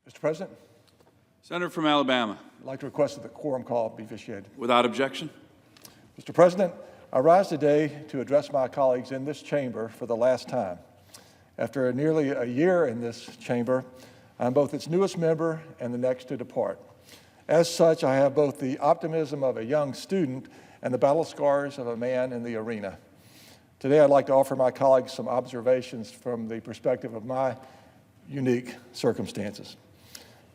Mr. President, Senator from Alabama. I'd like to request that the quorum call be vitiated. Without objection. Mr. President, I rise today to address my colleagues in this chamber for the last time. After nearly a year in this chamber, I'm both its newest member and the next to depart. As such, I have both the optimism of a young student and the battle scars of a man in the arena. Today, I'd like to offer my colleagues some observations from the perspective of my unique circumstances.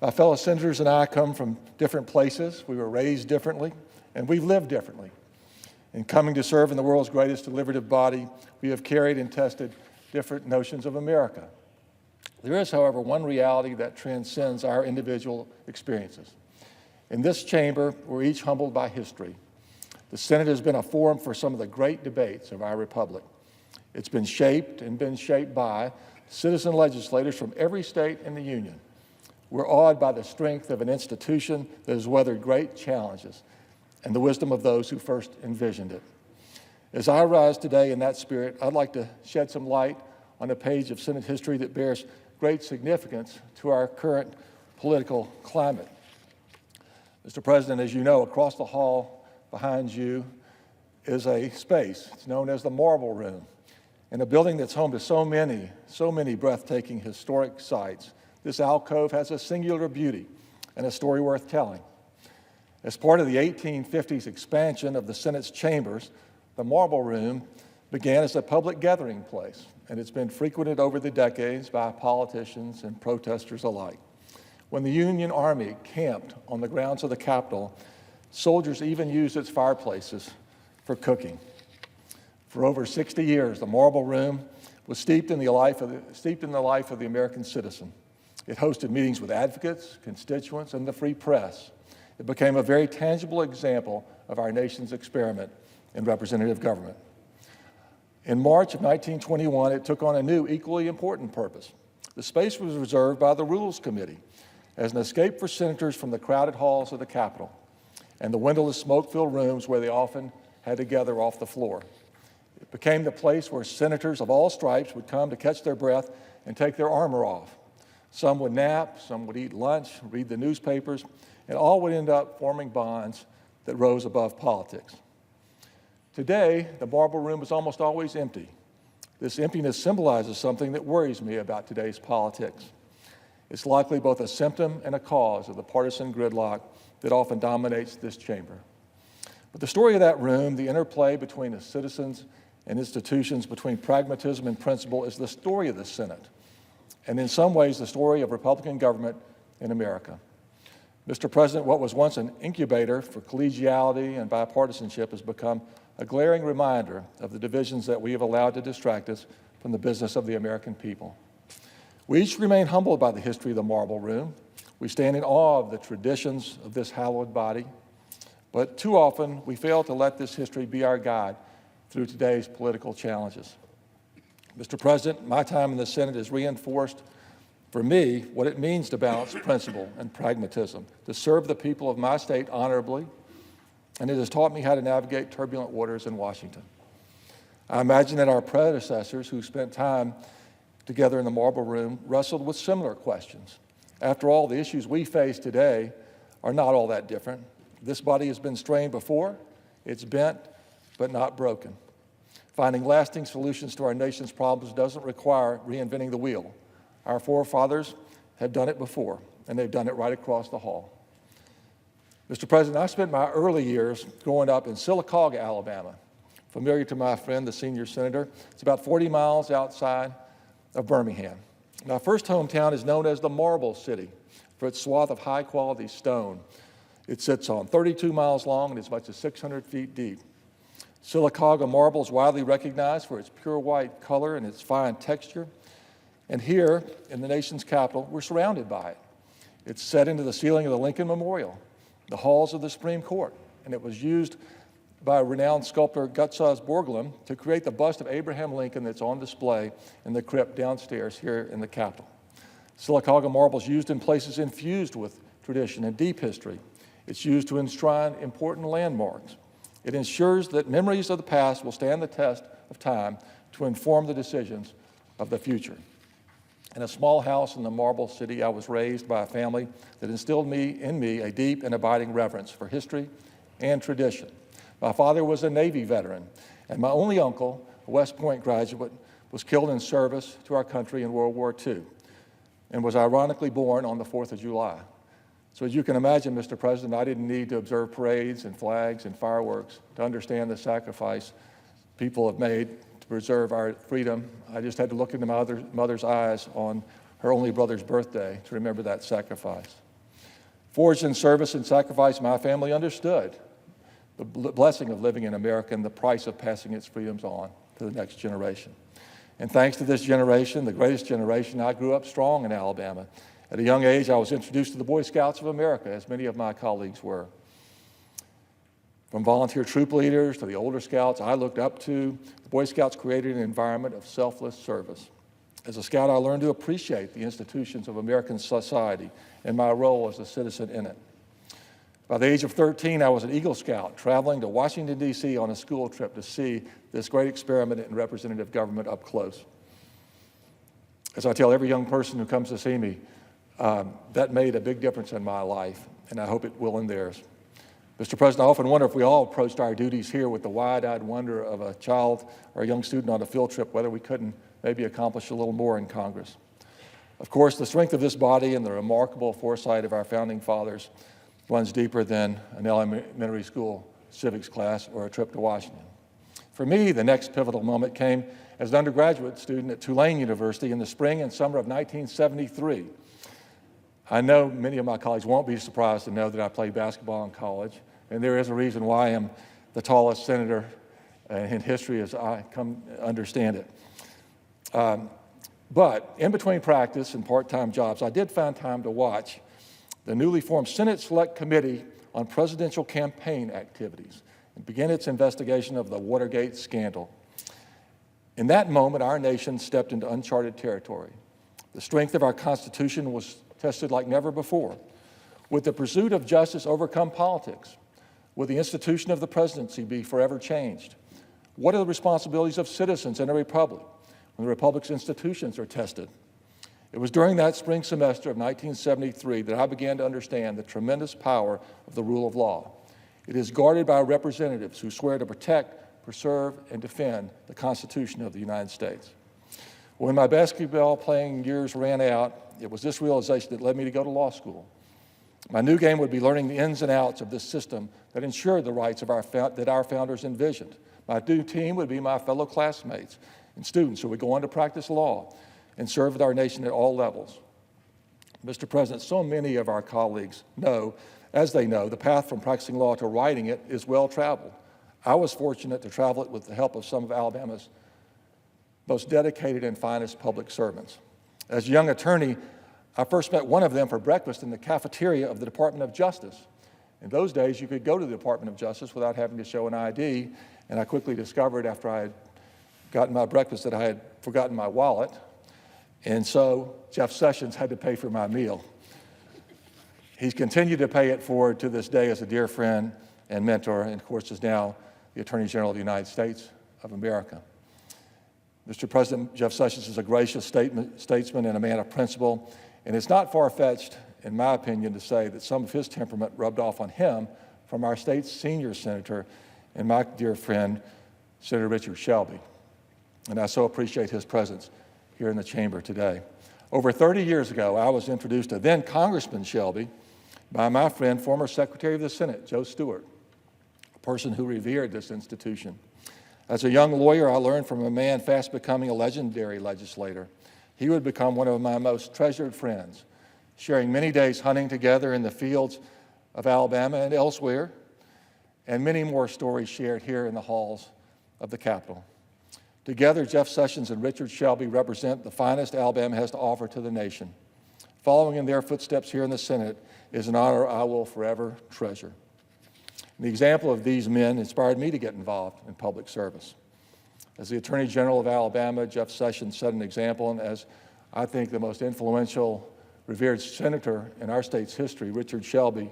My fellow senators and I come from different places. We were raised differently, and we've lived differently. In coming to serve in the world's greatest deliberative body, we have carried and tested different notions of America. There is, however, one reality that transcends our individual experiences. In this chamber, we're each humbled by history. The Senate has been a forum for some of the great debates of our republic. It's been shaped and been shaped by citizen legislators from every state in the Union. We're awed by the strength of an institution that has weathered great challenges and the wisdom of those who first envisioned it. As I rise today in that spirit, I'd like to shed some light on a page of Senate history that bears great significance to our current political climate. Mr. President, as you know, across the hall behind you is a space. It's known as the Marble Room, and a building that's home to so many breathtaking historic sites. This alcove has a singular beauty and a story worth telling. As part of the 1850s expansion of the Senate's chambers, the Marble Room began as a public gathering place, and it's been frequented over the decades by politicians and protesters alike. When the Union Army camped on the grounds of the Capitol, soldiers even used its fireplaces for cooking. For over 60 years, the Marble Room was steeped in the life of the American citizen. It hosted meetings with advocates, constituents, and the free press. It became a very tangible example of our nation's experiment in representative government. In March of 1921, it took on a new, equally important purpose. The space was reserved by the Rules Committee as an escape for senators from the crowded halls of the Capitol and the windowless, smoke-filled rooms where they often had to gather off the floor. It became the place where senators of all stripes would come to catch their breath and take their armor off. Some would nap, some would eat lunch, read the newspapers, and all would end up forming bonds that rose above politics. Today, the Marble Room is almost always empty. This emptiness symbolizes something that worries me about today's politics. It's likely both a symptom and a cause of the partisan gridlock that often dominates this chamber. But the story of that room, the interplay between the citizens and institutions, between pragmatism and principle, is the story of the Senate, and in some ways the story of Republican government in America. Mr. President, what was once an incubator for collegiality and bipartisanship has become a glaring reminder of the divisions that we have allowed to distract us from the business of the American people. We each remain humbled by the history of the Marble Room. We stand in awe of the traditions of this hallowed body, but too often we fail to let this history be our guide through today's political challenges. Mr. President, my time in the Senate has reinforced for me what it means to balance principle and pragmatism, to serve the people of my state honorably, and it has taught me how to navigate turbulent waters in Washington. I imagine that our predecessors who spent time together in the Marble Room wrestled with similar questions. After all, the issues we face today are not all that different. This body has been strained before. It's bent, but not broken. Finding lasting solutions to our nation's problems doesn't require reinventing the wheel. Our forefathers have done it before, and they've done it right across the hall. Mr. President, I spent my early years growing up in Sylacauga, Alabama, familiar to my friend, the senior senator. It's about 40 miles outside of Birmingham. My first hometown is known as the Marble City for its swath of high-quality stone. It sits on 32 miles long and as much as 600 feet deep. Sylacauga marble is widely recognized for its pure white color and its fine texture. And here, in the nation's capital, we're surrounded by it. It's set into the ceiling of the Lincoln Memorial, the halls of the Supreme Court, and it was used by renowned sculptor Gutzaz Borglum to create the bust of Abraham Lincoln that's on display in the crypt downstairs here in the Capitol. Sylacauga marble is used in places infused with tradition and deep history. It's used to enshrine important landmarks. It ensures that memories of the past will stand the test of time to inform the decisions of the future. In a small house in the Marble City, I was raised by a family that instilled in me a deep and abiding reverence for history and tradition. My father was a Navy veteran, and my only uncle, a West Point graduate, was killed in service to our country in World War II and was ironically born on the 4th of July. So as you can imagine, Mr. President, I didn't need to observe parades and flags and fireworks to understand the sacrifice people have made to preserve our freedom. I just had to look into my mother's eyes on her only brother's birthday to remember that sacrifice. Forged in service and sacrifice, my family understood the blessing of living in America and the price of passing its freedoms on to the next generation. And thanks to this generation, the greatest generation, I grew up strong in Alabama. At a young age, I was introduced to the Boy Scouts of America, as many of my colleagues were. From volunteer troop leaders to the older scouts I looked up to, the Boy Scouts created an environment of selfless service. As a scout, I learned to appreciate the institutions of American society and my role as a citizen in it. By the age of 13, I was an Eagle Scout, traveling to Washington, D.C. on a school trip to see this great experiment in representative government up close. As I tell every young person who comes to see me, that made a big difference in my life, and I hope it will in theirs. Mr. President, I often wonder if we all approached our duties here with the wide-eyed wonder of a child or a young student on a field trip, whether we couldn't maybe accomplish a little more in Congress. Of course, the strength of this body and the remarkable foresight of our founding fathers runs deeper than an elementary school civics class or a trip to Washington. For me, the next pivotal moment came as an undergraduate student at Tulane University in the spring and summer of 1973. I know many of my colleagues won't be surprised to know that I played basketball in college, and there is a reason why I am the tallest senator in history as I come to understand it. But in between practice and part-time jobs, I did find time to watch the newly formed Senate Select Committee on Presidential Campaign Activities and begin its investigation of the Watergate Scandal. In that moment, our nation stepped into uncharted territory. The strength of our Constitution was tested like never before. Would the pursuit of justice overcome politics? Would the institution of the presidency be forever changed? What are the responsibilities of citizens in a republic when the republic's institutions are tested? It was during that spring semester of 1973 that I began to understand the tremendous power of the rule of law. It is guarded by representatives who swear to protect, preserve, and defend the Constitution of the United States. When my basketball playing years ran out, it was this realization that led me to go to law school. My new game would be learning the ins and outs of this system that ensured the rights of that our founders envisioned. My new team would be my fellow classmates and students who would go on to practice law and serve with our nation at all levels. Mr. President, so many of our colleagues know, as they know, the path from practicing law to writing it is well traveled. I was fortunate to travel it with the help of some of Alabama's most dedicated and finest public servants. As a young attorney, I first met one of them for breakfast in the cafeteria of the Department of Justice. In those days, you could go to the Department of Justice without having to show an ID, and I quickly discovered after I had gotten my breakfast that I had forgotten my wallet, and so Jeff Sessions had to pay for my meal. He's continued to pay it forward to this day as a dear friend and mentor, and of course is now the Attorney General of the United States of America. Mr. President, Jeff Sessions is a gracious statesman and a man of principle, and it's not far-fetched, in my opinion, to say that some of his temperament rubbed off on him from our state's senior senator and my dear friend, Senator Richard Shelby. And I so appreciate his presence here in the chamber today. Over 30 years ago, I was introduced to then Congressman Shelby by my friend, former Secretary of the Senate, Joe Stewart, a person who revered this institution. As a young lawyer, I learned from a man fast becoming a legendary legislator. He would become one of my most treasured friends, sharing many days hunting together in the fields of Alabama and elsewhere, and many more stories shared here in the halls of the Capitol. Together, Jeff Sessions and Richard Shelby represent the finest Alabama has to offer to the nation. Following in their footsteps here in the Senate is an honor I will forever treasure. The example of these men inspired me to get involved in public service. As the Attorney General of Alabama, Jeff Sessions set an example, and as I think the most influential, revered senator in our state's history, Richard Shelby,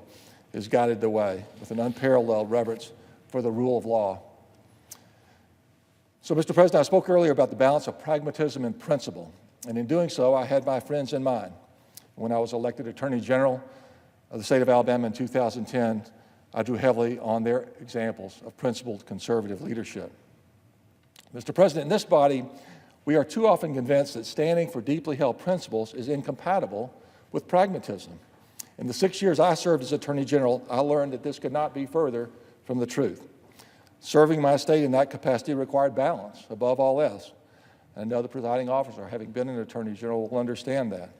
has guided the way with an unparalleled reverence for the rule of law. So, Mr. President, I spoke earlier about the balance of pragmatism and principle. And in doing so, I had my friends in mind. When I was elected Attorney General of the state of Alabama in 2010, I drew heavily on their examples of principled conservative leadership. Mr. President, in this body, we are too often convinced that standing for deeply held principles is incompatible with pragmatism. In the 6 years I served as Attorney General, I learned that this could not be further from the truth. Serving my state in that capacity required balance, above all else. I know the presiding officer, having been an Attorney General, will understand that.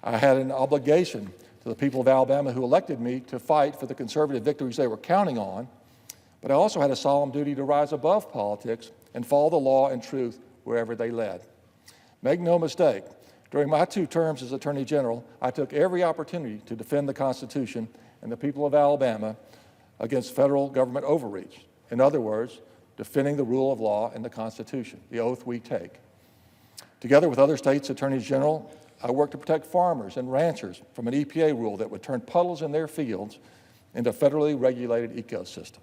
I had an obligation to the people of Alabama who elected me to fight for the conservative victories they were counting on, but I also had a solemn duty to rise above politics and follow the law and truth wherever they led. Make no mistake, during my 2 terms as Attorney General, I took every opportunity to defend the Constitution and the people of Alabama against federal government overreach. In other words, defending the rule of law and the Constitution, the oath we take. Together with other states' attorneys general, I worked to protect farmers and ranchers from an EPA rule that would turn puddles in their fields into federally regulated ecosystems.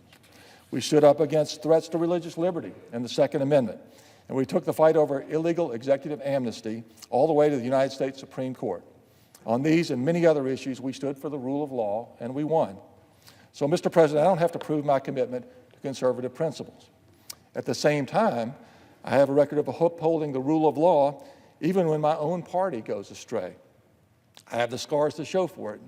We stood up against threats to religious liberty and the Second Amendment, and we took the fight over illegal executive amnesty all the way to the United States Supreme Court. On these and many other issues, we stood for the rule of law, and we won. So, Mr. President, I don't have to prove my commitment to conservative principles. At the same time, I have a record of upholding the rule of law even when my own party goes astray. I have the scars to show for it.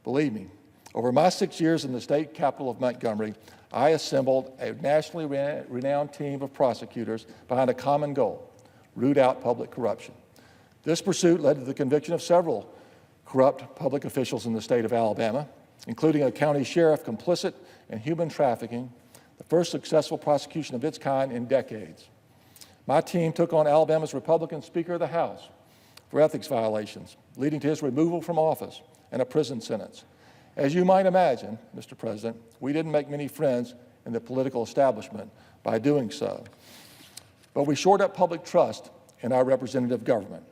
Believe me, over my 6 years in the state capital of Montgomery, I assembled a nationally renowned team of prosecutors behind a common goal: root out public corruption. This pursuit led to the conviction of several corrupt public officials in the state of Alabama, including a county sheriff complicit in human trafficking, the first successful prosecution of its kind in decades. My team took on Alabama's Republican Speaker of the House for ethics violations, leading to his removal from office and a prison sentence. As you might imagine, Mr. President, we didn't make many friends in the political establishment by doing so, but we shored up public trust in our representative government.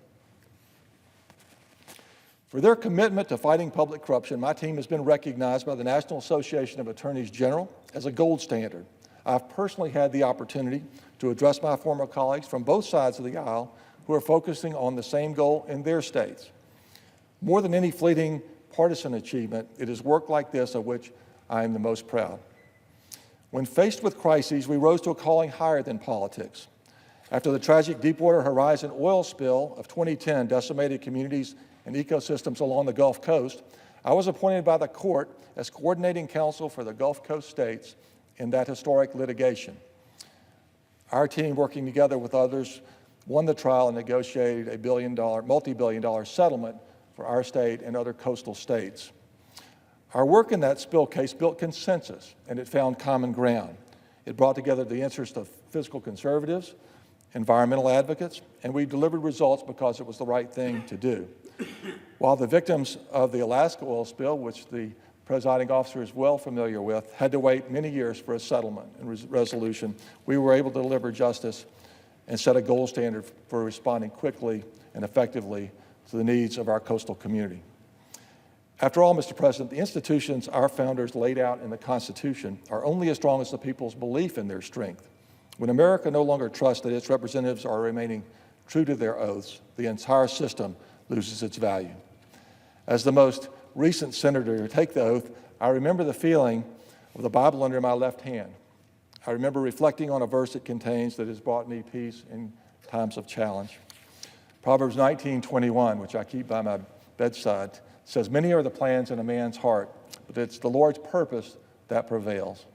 For their commitment to fighting public corruption, my team has been recognized by the National Association of Attorneys General as a gold standard. I've personally had the opportunity to address my former colleagues from both sides of the aisle who are focusing on the same goal in their states. More than any fleeting partisan achievement, it is work like this of which I am the most proud. When faced with crises, we rose to a calling higher than politics. After the tragic Deepwater Horizon oil spill of 2010 decimated communities and ecosystems along the Gulf Coast, I was appointed by the court as coordinating counsel for the Gulf Coast states in that historic litigation. Our team, working together with others, won the trial and negotiated a multi-billion-dollar settlement for our state and other coastal states. Our work in that spill case built consensus, and it found common ground. It brought together the interests of fiscal conservatives, environmental advocates, and we delivered results because it was the right thing to do. While the victims of the Alaska oil spill, which the presiding officer is well familiar with, had to wait many years for a settlement and resolution, we were able to deliver justice and set a gold standard for responding quickly and effectively to the needs of our coastal community. After all, Mr. President, the institutions our founders laid out in the Constitution are only as strong as the people's belief in their strength. When America no longer trusts that its representatives are remaining true to their oaths, the entire system loses its value. As the most recent senator to take the oath, I remember the feeling of the Bible under my left hand. I remember reflecting on a verse it contains that has brought me peace in times of challenge. Proverbs 19:21, which I keep by my bedside, says, "Many are the plans in a man's heart, but it's the Lord's purpose that prevails."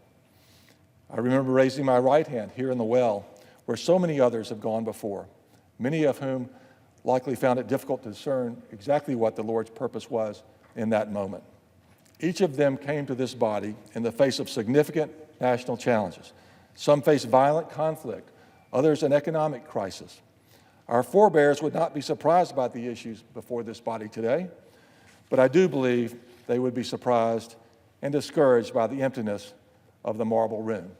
I remember raising my right hand here in the well, where so many others have gone before, many of whom likely found it difficult to discern exactly what the Lord's purpose was in that moment. Each of them came to this body in the face of significant national challenges. Some faced violent conflict, others an economic crisis. Our forebears would not be surprised by the issues before this body today, but I do believe they would be surprised and discouraged by the emptiness of the marble room.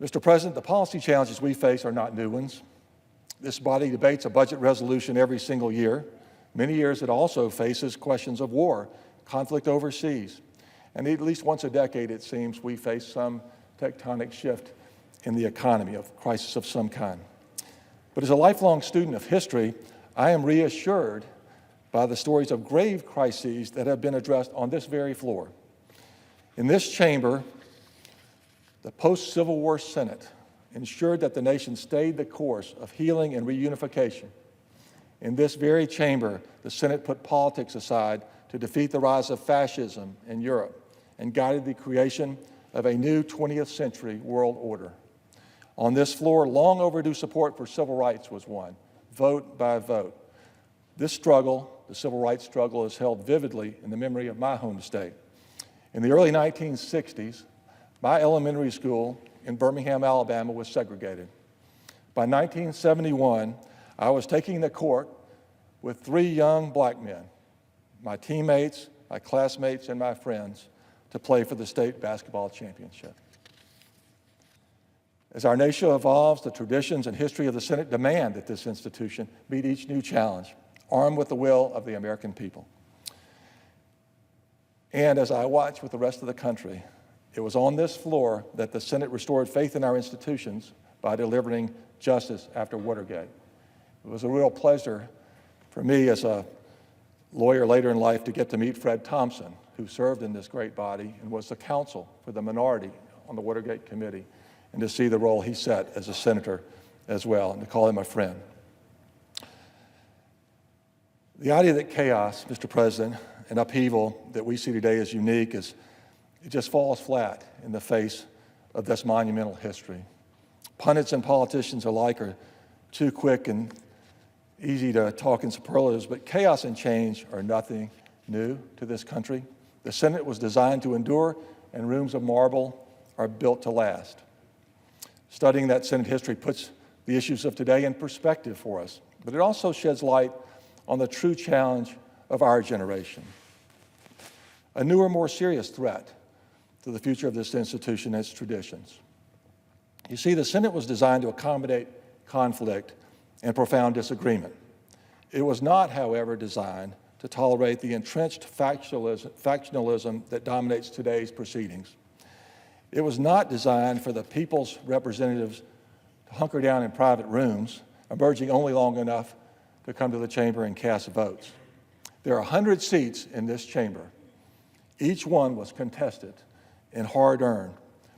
Mr. President, the policy challenges we face are not new ones. This body debates a budget resolution every single year. Many years it also faces questions of war, conflict overseas, and at least once a decade, it seems, we face some tectonic shift in the economy, a crisis of some kind. But as a lifelong student of history, I am reassured by the stories of grave crises that have been addressed on this very floor. In this chamber, the post-Civil War Senate ensured that the nation stayed the course of healing and reunification. In this very chamber, the Senate put politics aside to defeat the rise of fascism in Europe and guided the creation of a new 20th century world order. On this floor, long overdue support for civil rights was won, vote by vote. This struggle, the civil rights struggle, is held vividly in the memory of my home state. In the early 1960s, my elementary school in Birmingham, Alabama was segregated. By 1971, I was taking the court with 3 young black men, my teammates, my classmates, and my friends, to play for the state basketball championship. As our nation evolves, the traditions and history of the Senate demand that this institution meet each new challenge, armed with the will of the American people. And as I watch with the rest of the country, it was on this floor that the Senate restored faith in our institutions by delivering justice after Watergate. It was a real pleasure for me as a lawyer later in life to get to meet Fred Thompson, who served in this great body and was the counsel for the minority on the Watergate Committee, and to see the role he set as a senator as well, and to call him a friend. The idea that chaos, Mr. President, and upheaval that we see today is unique it just falls flat in the face of this monumental history. Pundits and politicians alike are too quick and easy to talk in superlatives, but chaos and change are nothing new to this country. The Senate was designed to endure, and rooms of marble are built to last. Studying that Senate history puts the issues of today in perspective for us, but it also sheds light on the true challenge of our generation. A newer, more serious threat to the future of this institution and its traditions. You see, the Senate was designed to accommodate conflict and profound disagreement. It was not, however, designed to tolerate the entrenched factionalism that dominates today's proceedings. It was not designed for the people's representatives to hunker down in private rooms, emerging only long enough to come to the chamber and cast votes. There are 100 seats in this chamber. Each one was contested and hard-earned,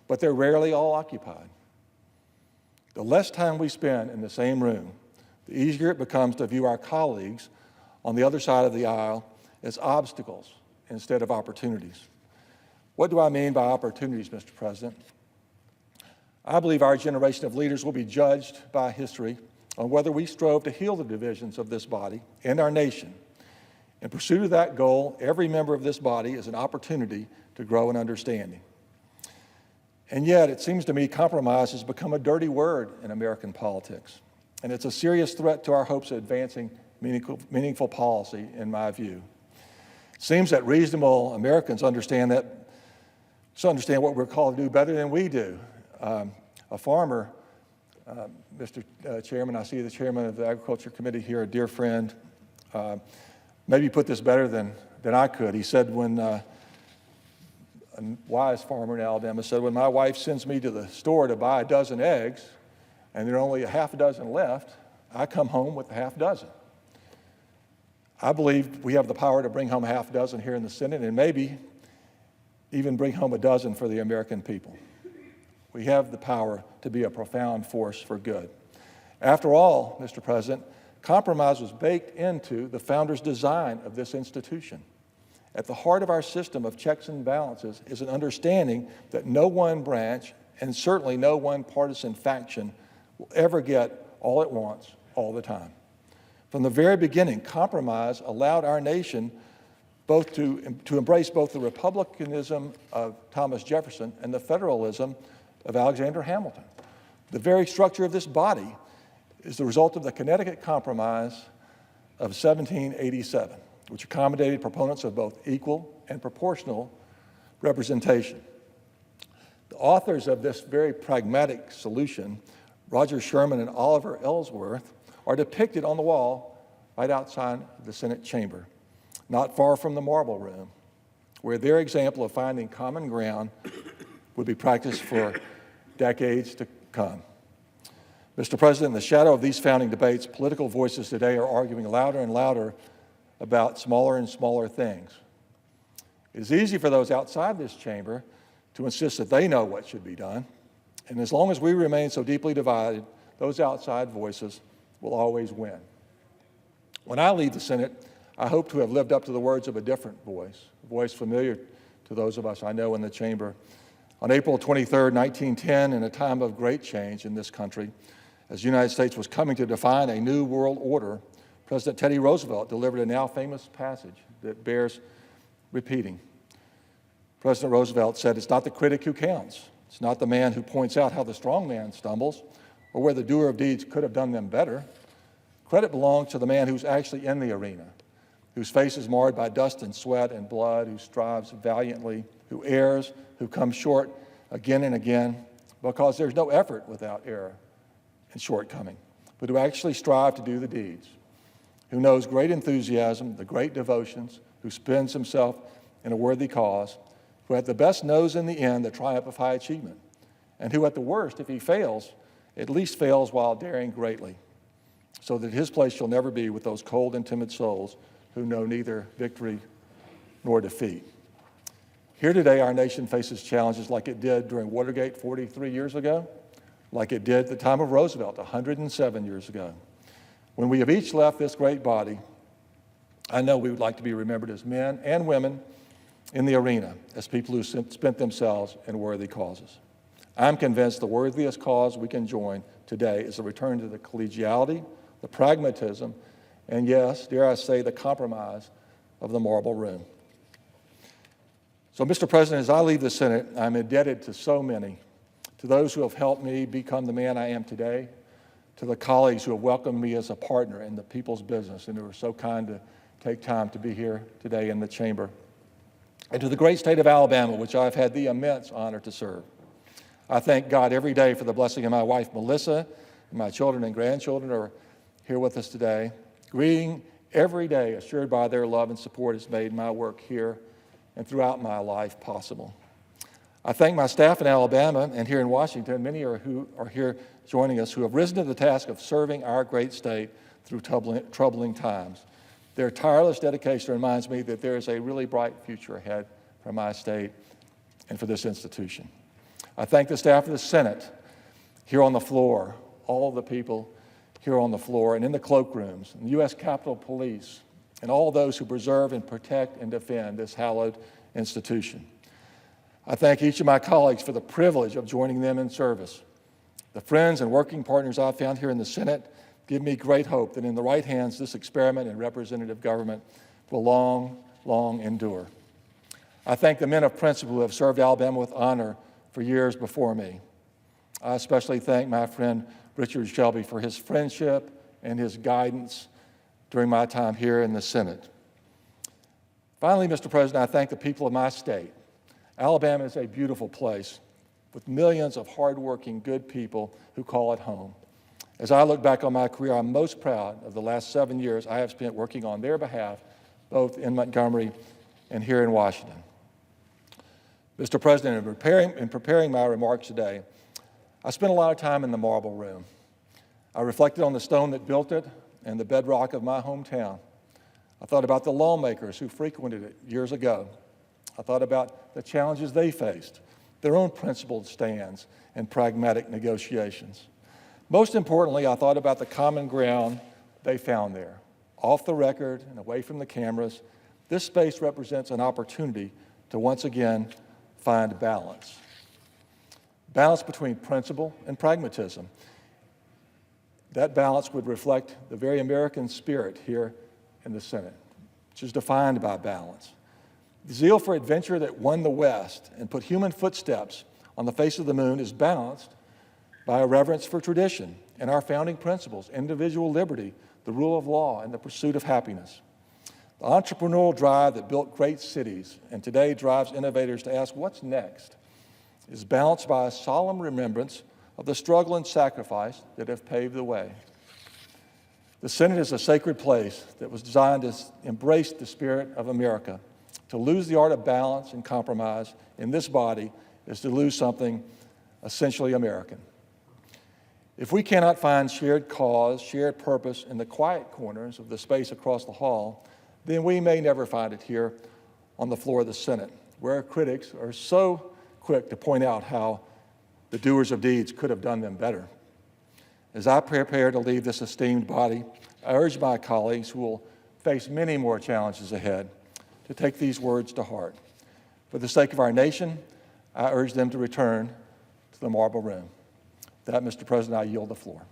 but they're rarely all occupied. The less time we spend in the same room, the easier it becomes to view our colleagues on the other side of the aisle as obstacles instead of opportunities. What do I mean by opportunities, Mr. President? I believe our generation of leaders will be judged by history on whether we strove to heal the divisions of this body and our nation. In pursuit of that goal, every member of this body is an opportunity to grow in understanding. And yet, it seems to me compromise has become a dirty word in American politics, and it's a serious threat to our hopes of advancing meaningful policy, in my view. It seems that reasonable Americans understand what we're called to do better than we do. A farmer, Mr. Chairman, I see the chairman of the Agriculture Committee here, a dear friend, maybe put this better than I could. He said a wise farmer in Alabama said, when my wife sends me to the store to buy a dozen eggs and there are only a half a dozen left, I come home with a half dozen. I believe we have the power to bring home a half dozen here in the Senate and maybe even bring home a dozen for the American people. We have the power to be a profound force for good. After all, Mr. President, compromise was baked into the founders' design of this institution. At the heart of our system of checks and balances is an understanding that no one branch, and certainly no one partisan faction, will ever get all it wants all the time. From the very beginning, compromise allowed our nation both to embrace both the republicanism of Thomas Jefferson and the federalism of Alexander Hamilton. The very structure of this body is the result of the Connecticut Compromise of 1787, which accommodated proponents of both equal and proportional representation. The authors of this very pragmatic solution, Roger Sherman and Oliver Ellsworth, are depicted on the wall right outside the Senate chamber, not far from the Marble Room, where their example of finding common ground would be practiced for decades to come. Mr. President, in the shadow of these founding debates, political voices today are arguing louder and louder about smaller and smaller things. It is easy for those outside this chamber to insist that they know what should be done, and as long as we remain so deeply divided, those outside voices will always win. When I leave the Senate, I hope to have lived up to the words of a different voice, a voice familiar to those of us I know in the chamber. On April 23, 1910, in a time of great change in this country, as the United States was coming to define a new world order, President Teddy Roosevelt delivered a now famous passage that bears repeating. President Roosevelt said, "It's not the critic who counts. It's not the man who points out how the strong man stumbles or where the doer of deeds could have done them better. Credit belongs to the man who's actually in the arena, whose face is marred by dust and sweat and blood, who strives valiantly, who errs, who comes short again and again, because there's no effort without error and shortcoming, but who actually strive to do the deeds, who knows great enthusiasm, the great devotions, who spends himself in a worthy cause, who at the best knows in the end the triumph of high achievement, and who at the worst, if he fails, at least fails while daring greatly, so that his place shall never be with those cold and timid souls who know neither victory nor defeat." Here today, our nation faces challenges like it did during Watergate 43 years ago, like it did at the time of Roosevelt 107 years ago. When we have each left this great body, I know we would like to be remembered as men and women in the arena, as people who spent themselves in worthy causes. I'm convinced the worthiest cause we can join today is a return to the collegiality, the pragmatism, and yes, dare I say, the compromise of the marble room. So, Mr. President, as I leave the Senate, I'm indebted to so many, to those who have helped me become the man I am today, to the colleagues who have welcomed me as a partner in the people's business and who are so kind to take time to be here today in the chamber, and to the great state of Alabama, which I've had the immense honor to serve. I thank God every day for the blessing of my wife, Melissa, and my children and grandchildren are here with us today. Greeting every day, assured by their love and support, has made my work here and throughout my life possible. I thank my staff in Alabama and here in Washington, many who are here joining us, who have risen to the task of serving our great state through troubling times. Their tireless dedication reminds me that there is a really bright future ahead for my state and for this institution. I thank the staff of the Senate here on the floor, all the people here on the floor and in the cloakrooms, and the U.S. Capitol Police, and all those who preserve and protect and defend this hallowed institution. I thank each of my colleagues for the privilege of joining them in service. The friends and working partners I've found here in the Senate give me great hope that in the right hands, this experiment in representative government will long, long endure. I thank the men of principle who have served Alabama with honor for years before me. I especially thank my friend Richard Shelby for his friendship and his guidance during my time here in the Senate. Finally, Mr. President, I thank the people of my state. Alabama is a beautiful place with millions of hardworking, good people who call it home. As I look back on my career, I'm most proud of the last 7 years I have spent working on their behalf, both in Montgomery and here in Washington. Mr. President, in preparing my remarks today, I spent a lot of time in the marble room. I reflected on the stone that built it and the bedrock of my hometown. I thought about the lawmakers who frequented it years ago. I thought about the challenges they faced, their own principled stands and pragmatic negotiations. Most importantly, I thought about the common ground they found there. Off the record and away from the cameras, this space represents an opportunity to once again find balance. Balance between principle and pragmatism. That balance would reflect the very American spirit here in the Senate, which is defined by balance. The zeal for adventure that won the West and put human footsteps on the face of the moon is balanced by a reverence for tradition and our founding principles, individual liberty, the rule of law, and the pursuit of happiness. The entrepreneurial drive that built great cities and today drives innovators to ask what's next is balanced by a solemn remembrance of the struggle and sacrifice that have paved the way. The Senate is a sacred place that was designed to embrace the spirit of America. To lose the art of balance and compromise in this body is to lose something essentially American. If we cannot find shared cause, shared purpose in the quiet corners of the space across the hall, then we may never find it here on the floor of the Senate, where critics are so quick to point out how the doers of deeds could have done them better. As I prepare to leave this esteemed body, I urge my colleagues who will face many more challenges ahead to take these words to heart. For the sake of our nation, I urge them to return to the marble room. With that, Mr. President, I yield the floor.